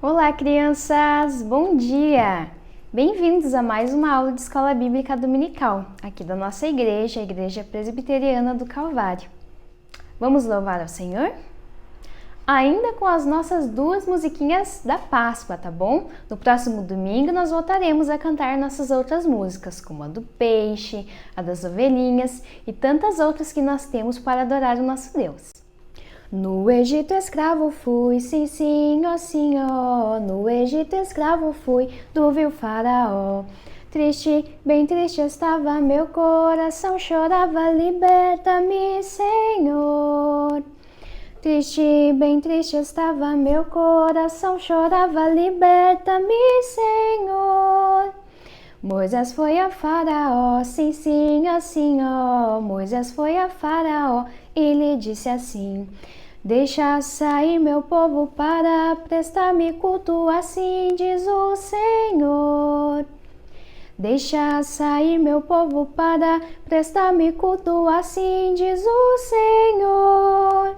Olá, crianças! Bom dia! Bem-vindos a mais uma aula de Escola Bíblica Dominical, aqui da nossa igreja, a Igreja Presbiteriana do Calvário. Vamos louvar ao Senhor? Ainda com as nossas duas musiquinhas da Páscoa, tá bom? No próximo domingo nós voltaremos a cantar nossas outras músicas, como a do peixe, a das ovelhinhas e tantas outras que nós temos para adorar o nosso Deus. No Egito escravo fui, sim, sim, ó Senhor. No Egito escravo fui, do vil faraó. Triste, bem triste estava meu coração, chorava, liberta-me, Senhor. Triste, bem triste estava meu coração, chorava, liberta-me, Senhor. Moisés foi a Faraó, sim, sim, ó Senhor. Moisés foi a Faraó e lhe disse assim: deixa sair meu povo para prestar-me culto, assim diz o Senhor. Deixa sair meu povo para prestar-me culto, assim diz o Senhor.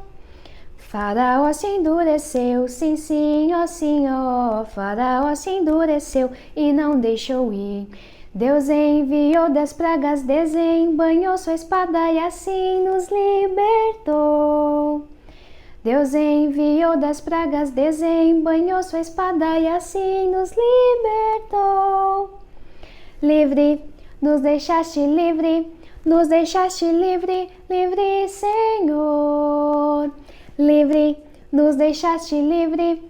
Faraó se endureceu, sim, sim, ó Senhor. Faraó se endureceu e não deixou ir. Deus enviou 10 pragas, desembanhou sua espada e assim nos libertou. Deus enviou 10 pragas, desembanhou sua espada e assim nos libertou. Livre, nos deixaste livre, livre, Senhor. Livre, nos deixaste livre,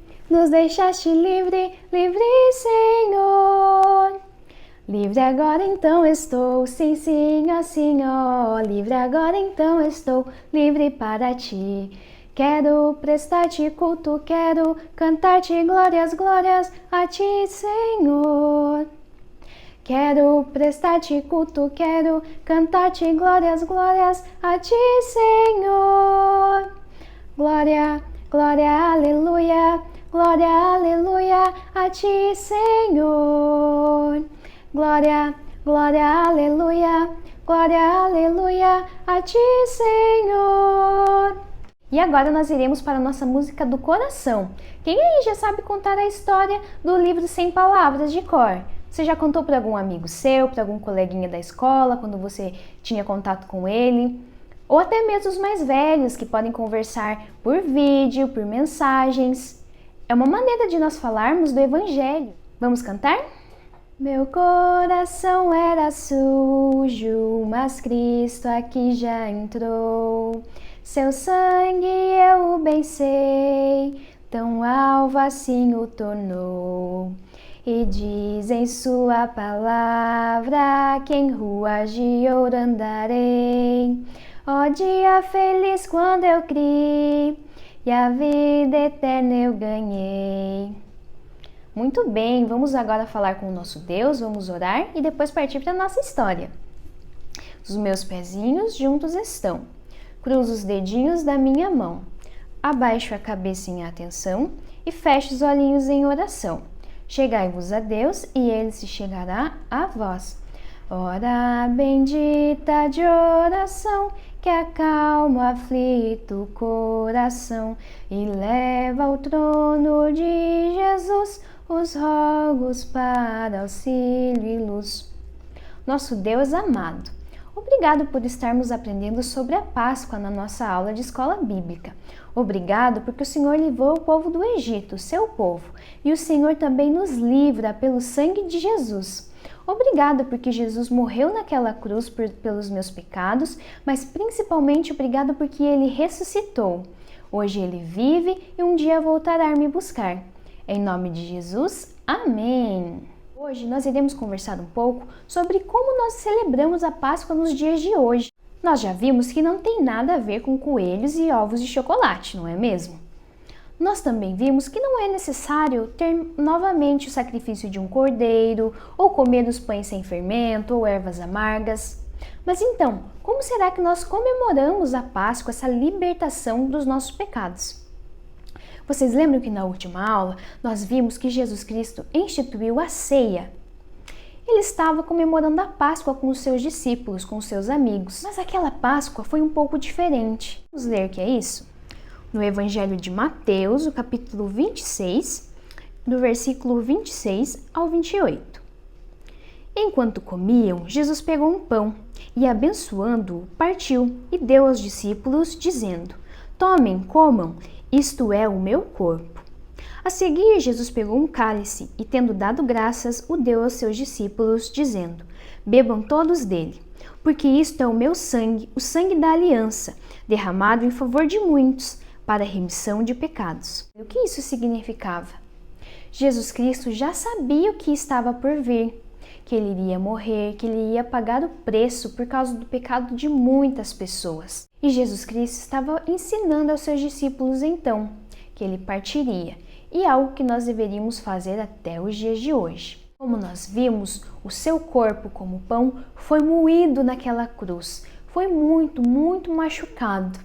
livre, Senhor. Livre agora então estou, sim, sim, ó Senhor. Livre agora então estou, livre para ti. Quero prestar-te culto, quero cantar-te glórias, glórias a ti, Senhor. Quero prestar-te culto, quero cantar-te glórias, glórias a ti, Senhor. Glória, glória, aleluia, a ti, Senhor. Glória, glória, aleluia, a ti, Senhor. E agora nós iremos para a nossa música do coração. Quem aí já sabe contar a história do livro Sem Palavras de cor? Você já contou para algum amigo seu, para algum coleguinha da escola, quando você tinha contato com ele? Ou até mesmo os mais velhos, que podem conversar por vídeo, por mensagens. É uma maneira de nós falarmos do Evangelho. Vamos cantar? Meu coração era sujo, mas Cristo aqui já entrou. Seu sangue eu bem sei, tão alvo assim o tornou. E diz em sua palavra que em ruas de ouro andarei. Ó dia feliz quando eu criei e a vida eterna eu ganhei. Muito bem, vamos agora falar com o nosso Deus, vamos orar e depois partir para a nossa história. Os meus pezinhos juntos estão, cruzo os dedinhos da minha mão, abaixo a cabeça em atenção e fecho os olhinhos em oração. Chegai-vos a Deus e Ele se chegará a vós. Hora bendita de oração, que acalma o aflito coração e leva ao trono de Jesus os rogos para auxílio e luz. Nosso Deus amado, obrigado por estarmos aprendendo sobre a Páscoa na nossa aula de escola bíblica. Obrigado porque o Senhor livrou o povo do Egito, seu povo, e o Senhor também nos livra pelo sangue de Jesus. Obrigado porque Jesus morreu naquela cruz pelos meus pecados, mas principalmente obrigado porque Ele ressuscitou. Hoje Ele vive e um dia voltará a me buscar. Em nome de Jesus, amém! Hoje nós iremos conversar um pouco sobre como nós celebramos a Páscoa nos dias de hoje. Nós já vimos que não tem nada a ver com coelhos e ovos de chocolate, não é mesmo? Nós também vimos que não é necessário ter novamente o sacrifício de um cordeiro, ou comer os pães sem fermento, ou ervas amargas. Mas então, como será que nós comemoramos a Páscoa, essa libertação dos nossos pecados? Vocês lembram que na última aula nós vimos que Jesus Cristo instituiu a ceia? Ele estava comemorando a Páscoa com os seus discípulos, com os seus amigos. Mas aquela Páscoa foi um pouco diferente. Vamos ler o que é isso? No Evangelho de Mateus, o capítulo 26, do versículo 26 ao 28. Enquanto comiam, Jesus pegou um pão e, abençoando-o, partiu e deu aos discípulos, dizendo: Tomem, comam, isto é o meu corpo. A seguir, Jesus pegou um cálice e, tendo dado graças, o deu aos seus discípulos, dizendo: Bebam todos dele, porque isto é o meu sangue, o sangue da aliança, derramado em favor de muitos, para a remissão de pecados. O que isso significava? Jesus Cristo já sabia o que estava por vir, que ele iria morrer, que ele ia pagar o preço por causa do pecado de muitas pessoas. E Jesus Cristo estava ensinando aos seus discípulos então que ele partiria, e algo que nós deveríamos fazer até os dias de hoje. Como nós vimos, o seu corpo como pão foi moído naquela cruz, foi muito, muito machucado,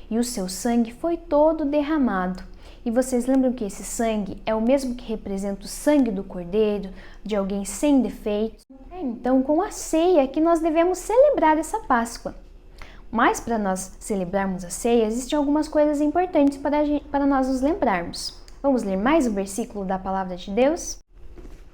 e o seu sangue foi todo derramado. E vocês lembram que esse sangue é o mesmo que representa o sangue do Cordeiro, de alguém sem defeitos? É então com a ceia que nós devemos celebrar essa Páscoa. Mas para nós celebrarmos a ceia, existem algumas coisas importantes para nós nos lembrarmos. Vamos ler mais um versículo da Palavra de Deus?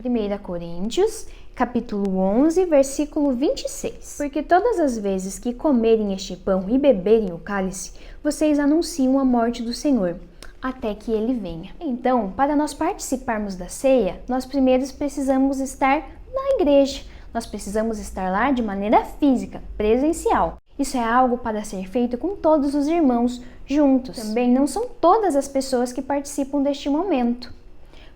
1 Coríntios, capítulo 11, versículo 26. Porque todas as vezes que comerem este pão e beberem o cálice, vocês anunciam a morte do Senhor, até que ele venha. Então, para nós participarmos da ceia, nós primeiro precisamos estar na igreja. Nós precisamos estar lá de maneira física, presencial. Isso é algo para ser feito com todos os irmãos juntos. Também não são todas as pessoas que participam deste momento.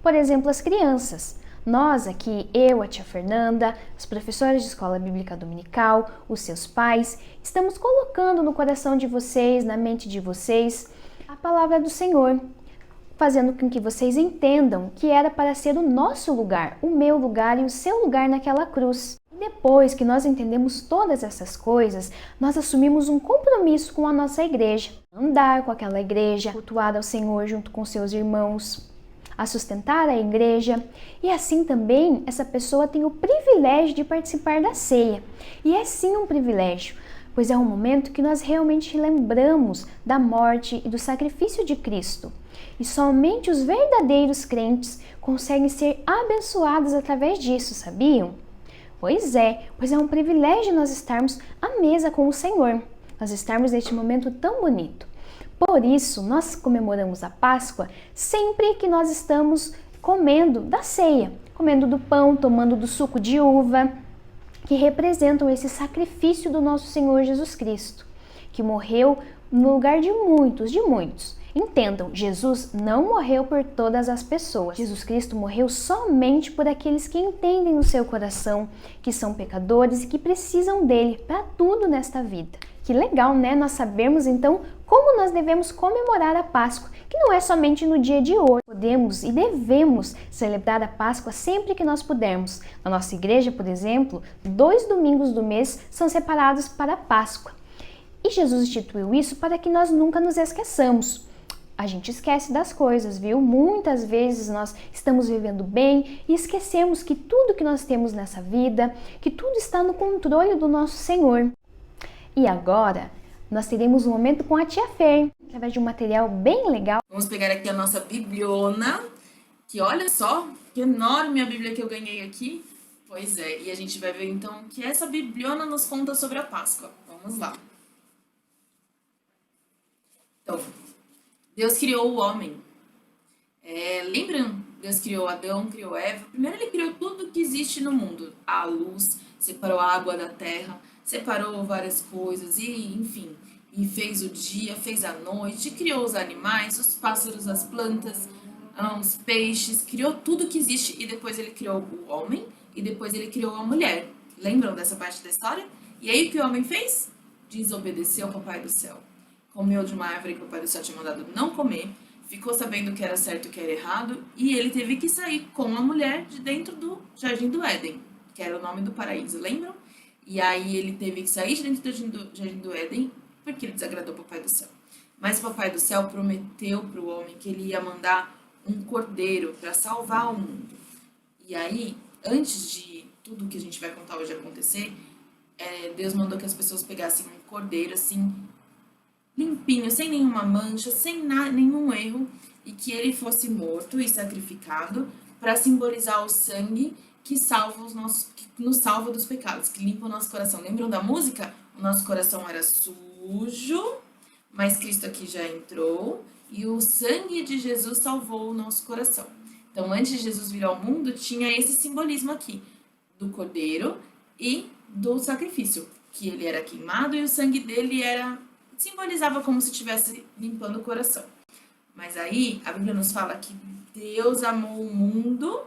Por exemplo, as crianças. Nós aqui, eu, a tia Fernanda, as professoras de escola bíblica dominical, os seus pais, estamos colocando no coração de vocês, na mente de vocês, a palavra do Senhor, fazendo com que vocês entendam que era para ser o nosso lugar, o meu lugar e o seu lugar naquela cruz. E depois que nós entendemos todas essas coisas, nós assumimos um compromisso com a nossa igreja, andar com aquela igreja, cultuar ao Senhor junto com seus irmãos, a sustentar a igreja, e assim também essa pessoa tem o privilégio de participar da ceia. E é sim um privilégio, pois é um momento que nós realmente lembramos da morte e do sacrifício de Cristo. E somente os verdadeiros crentes conseguem ser abençoados através disso, sabiam? Pois é um privilégio nós estarmos à mesa com o Senhor, nós estarmos neste momento tão bonito. Por isso, nós comemoramos a Páscoa sempre que nós estamos comendo da ceia, comendo do pão, tomando do suco de uva, que representam esse sacrifício do nosso Senhor Jesus Cristo, que morreu no lugar de muitos. Entendam, Jesus não morreu por todas as pessoas. Jesus Cristo morreu somente por aqueles que entendem no seu coração, que são pecadores e que precisam dele para tudo nesta vida. Que legal, né? Nós sabermos então como nós devemos comemorar a Páscoa, que não é somente no dia de hoje. Podemos e devemos celebrar a Páscoa sempre que nós pudermos. Na nossa igreja, por exemplo, 2 domingos do mês são separados para a Páscoa. E Jesus instituiu isso para que nós nunca nos esqueçamos. A gente esquece das coisas, viu? Muitas vezes nós estamos vivendo bem e esquecemos que tudo que nós temos nessa vida, que tudo está no controle do nosso Senhor. E agora, nós teremos um momento com a tia Fer, através de um material bem legal. Vamos pegar aqui a nossa bibliona, que olha só, que enorme a Bíblia que eu ganhei aqui. Pois é, e a gente vai ver então que essa bibliona nos conta sobre a Páscoa. Vamos lá. Então, Deus criou o homem. Lembram? Deus criou Adão, criou Eva. Primeiro ele criou tudo que existe no mundo. A luz, separou a água da terra, separou várias coisas e, enfim, e fez o dia, fez a noite, criou os animais, os pássaros, as plantas, os peixes, criou tudo que existe e depois ele criou o homem e depois ele criou a mulher. Lembram dessa parte da história? E aí o que o homem fez? Desobedeceu ao Papai do Céu. Comeu de uma árvore que o Papai do Céu tinha mandado não comer, ficou sabendo o que era certo e o que era errado e ele teve que sair com a mulher de dentro do Jardim do Éden, que era o nome do paraíso, lembram? E aí ele teve que sair de dentro do Jardim do Éden porque ele desagradou o Papai do Céu. Mas o Papai do Céu prometeu para o homem que ele ia mandar um cordeiro para salvar o mundo. E aí, antes de tudo que a gente vai contar hoje acontecer, Deus mandou que as pessoas pegassem um cordeiro assim, limpinho, sem nenhuma mancha, sem nenhum erro, e que ele fosse morto e sacrificado para simbolizar o sangue que salva que nos salva dos pecados, que limpa o nosso coração. Lembram da música? O nosso coração era sujo, mas Cristo aqui já entrou e o sangue de Jesus salvou o nosso coração. Então, antes de Jesus vir ao mundo, tinha esse simbolismo aqui do cordeiro e do sacrifício, que ele era queimado e o sangue dele simbolizava como se estivesse limpando o coração. Mas aí a Bíblia nos fala que Deus amou o mundo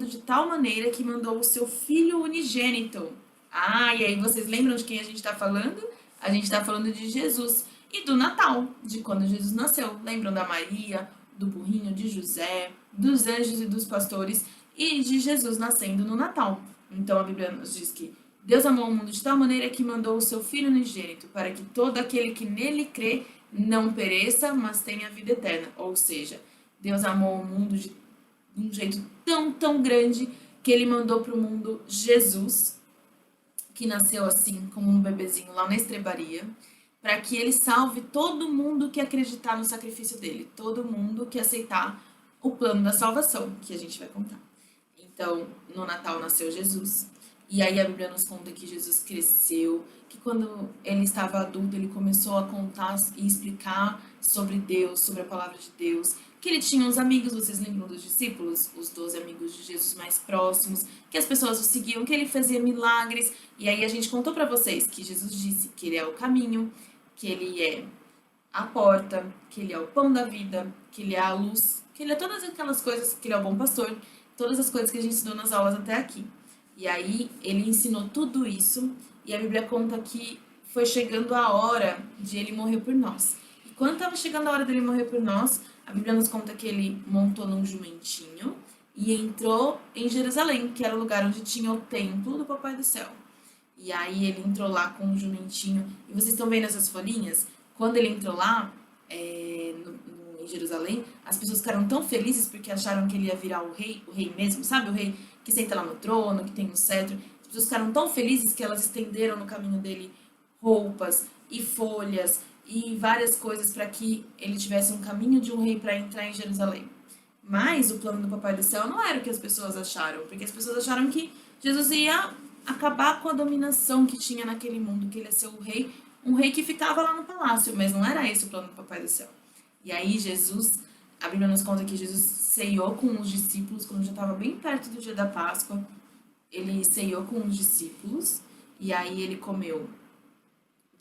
de tal maneira que mandou o seu Filho unigênito. E aí vocês lembram de quem a gente está falando? A gente está falando de Jesus e do Natal, de quando Jesus nasceu. Lembram da Maria, do burrinho de José, dos anjos e dos pastores e de Jesus nascendo no Natal. Então a Bíblia nos diz que Deus amou o mundo de tal maneira que mandou o seu Filho unigênito para que todo aquele que nele crê não pereça, mas tenha vida eterna. Ou seja, Deus amou o mundo de um jeito tão grande que ele mandou para o mundo Jesus, que nasceu assim, como um bebezinho lá na estrebaria, para que ele salve todo mundo que acreditar no sacrifício dele, todo mundo que aceitar o plano da salvação, que a gente vai contar. Então, no Natal nasceu Jesus, e aí a Bíblia nos conta que Jesus cresceu, que quando ele estava adulto, ele começou a contar e explicar sobre Deus, sobre a palavra de Deus, que ele tinha uns amigos, vocês lembram dos discípulos? Os 12 amigos de Jesus mais próximos, que as pessoas o seguiam, que ele fazia milagres, e aí a gente contou para vocês que Jesus disse que ele é o caminho, que ele é a porta, que ele é o pão da vida, que ele é a luz, que ele é todas aquelas coisas, que ele é o bom pastor, todas as coisas que a gente estudou nas aulas até aqui. E aí ele ensinou tudo isso, e a Bíblia conta que foi chegando a hora de ele morrer por nós. E quando estava chegando a hora dele morrer por nós, a Bíblia nos conta que ele montou num jumentinho e entrou em Jerusalém, que era o lugar onde tinha o templo do Papai do Céu. E aí ele entrou lá com um jumentinho. E vocês estão vendo essas folhinhas? Quando ele entrou lá, em Jerusalém, as pessoas ficaram tão felizes porque acharam que ele ia virar o rei mesmo, sabe? O rei que senta lá no trono, que tem um cetro. As pessoas ficaram tão felizes que elas estenderam no caminho dele roupas e folhas e várias coisas para que ele tivesse um caminho de um rei para entrar em Jerusalém. Mas o plano do Papai do Céu não era o que as pessoas acharam, porque as pessoas acharam que Jesus ia acabar com a dominação que tinha naquele mundo, que ele ia ser um rei que ficava lá no palácio, mas não era esse o plano do Papai do Céu. E aí Jesus, a Bíblia nos conta que Jesus ceiou com os discípulos, quando já estava bem perto do dia da Páscoa, ele ceiou com os discípulos, e aí ele comeu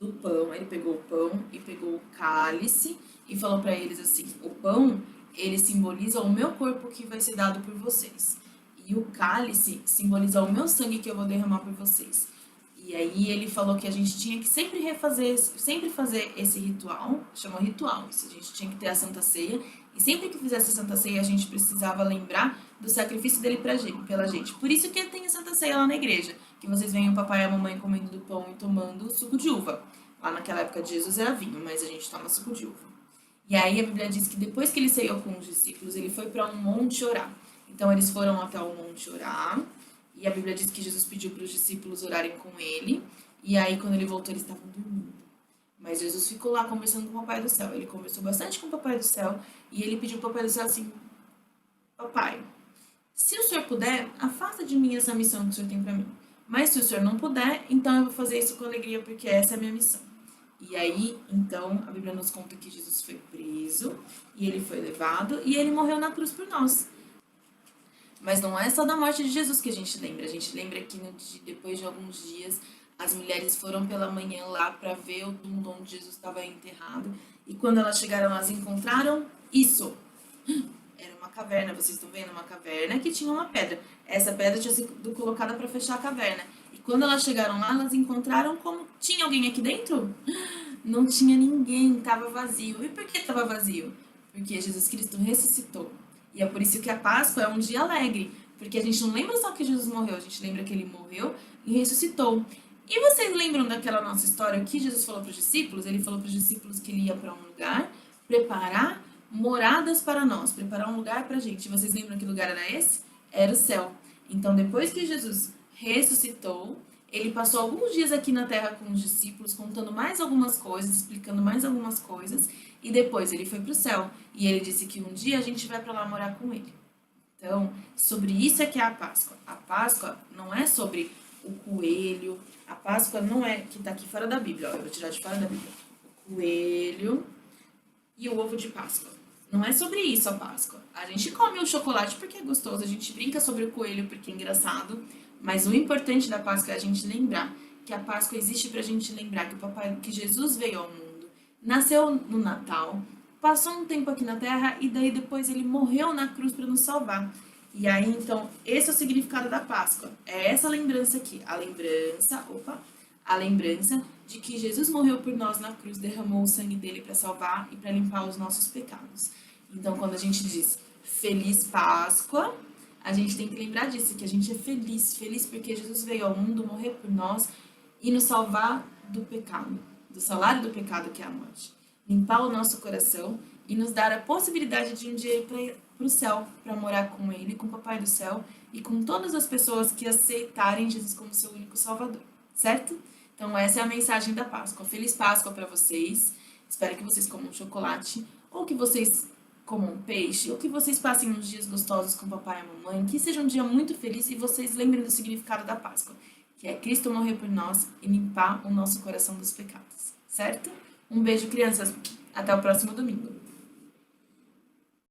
do pão, ele pegou o pão e pegou o cálice e falou para eles assim: o pão, ele simboliza o meu corpo que vai ser dado por vocês, e o cálice simboliza o meu sangue que eu vou derramar por vocês. E aí ele falou que a gente tinha que sempre fazer esse ritual, chama ritual, isso, a gente tinha que ter a Santa Ceia, e sempre que fizesse a Santa Ceia a gente precisava lembrar do sacrifício dele pela gente. Por isso que tem a Santa Ceia lá na igreja, que vocês veem o papai e a mamãe comendo do pão e tomando suco de uva. Lá naquela época de Jesus era vinho, mas a gente toma suco de uva. E aí a Bíblia diz que depois que ele ceiou com os discípulos, ele foi para um monte orar. Então eles foram até o monte orar, e a Bíblia diz que Jesus pediu para os discípulos orarem com ele, e aí quando ele voltou eles estavam dormindo. Mas Jesus ficou lá conversando com o Papai do Céu. Ele conversou bastante com o Papai do Céu, e ele pediu para o Papai do Céu assim: Papai, se o Senhor puder, afasta de mim essa missão que o Senhor tem para mim. Mas se o Senhor não puder, então eu vou fazer isso com alegria, porque essa é a minha missão. E aí, então, a Bíblia nos conta que Jesus foi preso, e ele foi levado, e ele morreu na cruz por nós. Mas não é só da morte de Jesus que a gente lembra que depois de alguns dias, as mulheres foram pela manhã lá para ver o túmulo onde Jesus estava enterrado, e quando elas chegaram, elas encontraram isso. Era uma caverna, vocês estão vendo? Uma caverna que tinha uma pedra. Essa pedra tinha sido colocada para fechar a caverna. E quando elas chegaram lá, elas encontraram como... Tinha alguém aqui dentro? Não tinha ninguém, estava vazio. E por que estava vazio? Porque Jesus Cristo ressuscitou. E é por isso que a Páscoa é um dia alegre. Porque a gente não lembra só que Jesus morreu, a gente lembra que ele morreu e ressuscitou. E vocês lembram daquela nossa história, o que Jesus falou para os discípulos? Ele falou para os discípulos que ele ia para um lugar preparar moradas para nós, preparar um lugar para a gente. Vocês lembram que lugar era esse? Era o céu. Então, depois que Jesus ressuscitou, ele passou alguns dias aqui na terra com os discípulos, contando mais algumas coisas, explicando mais algumas coisas, e depois ele foi para o céu e ele disse que um dia a gente vai para lá morar com ele. Então, sobre isso é que é a Páscoa. A Páscoa não é sobre o coelho, a Páscoa não é, que está aqui fora da Bíblia, ó, eu vou tirar de fora da Bíblia, o coelho e o ovo de Páscoa. Não é sobre isso a Páscoa. A gente come o chocolate porque é gostoso, a gente brinca sobre o coelho porque é engraçado, mas o importante da Páscoa é a gente lembrar que a Páscoa existe pra gente lembrar que que Jesus veio ao mundo, nasceu no Natal, passou um tempo aqui na Terra e daí depois ele morreu na cruz para nos salvar. E aí, então, esse é o significado da Páscoa. É essa lembrança aqui, a lembrança de que Jesus morreu por nós na cruz, derramou o sangue dele para salvar e para limpar os nossos pecados. Então, quando a gente diz Feliz Páscoa, a gente tem que lembrar disso, que a gente é feliz, feliz porque Jesus veio ao mundo morrer por nós e nos salvar do pecado, do salário do pecado que é a morte. Limpar o nosso coração e nos dar a possibilidade de um dia ir para o céu, para morar com Ele, com o Papai do Céu e com todas as pessoas que aceitarem Jesus como seu único Salvador, certo? Então essa é a mensagem da Páscoa. Feliz Páscoa para vocês. Espero que vocês comam chocolate ou que vocês comam peixe ou que vocês passem uns dias gostosos com o papai e a mamãe, que seja um dia muito feliz e vocês lembrem do significado da Páscoa, que é Cristo morrer por nós e limpar o nosso coração dos pecados, certo? Um beijo, crianças. Até o próximo domingo.